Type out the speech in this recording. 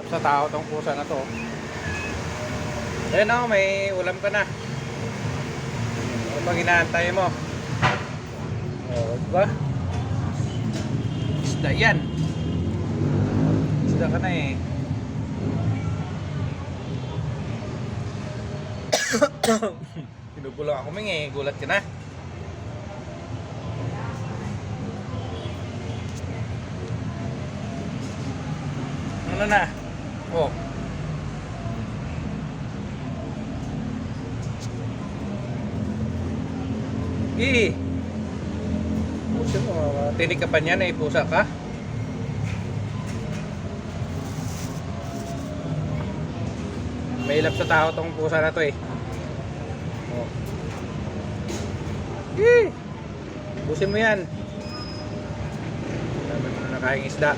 sa tao tong pusa na to. Ayan o, may ulam ka na. Ano bang inaantay mo? O, diba? Isda yan. Isda ka na eh. Pinugulang ako mingi, gulat ka na. Ano na? Oh. Pusa mo, tinig ka pa niyan eh, pusa ka. May ilap sa tao tong pusa na to eh. Oh. Pusin mo yan. Dami mo na nakaing isda.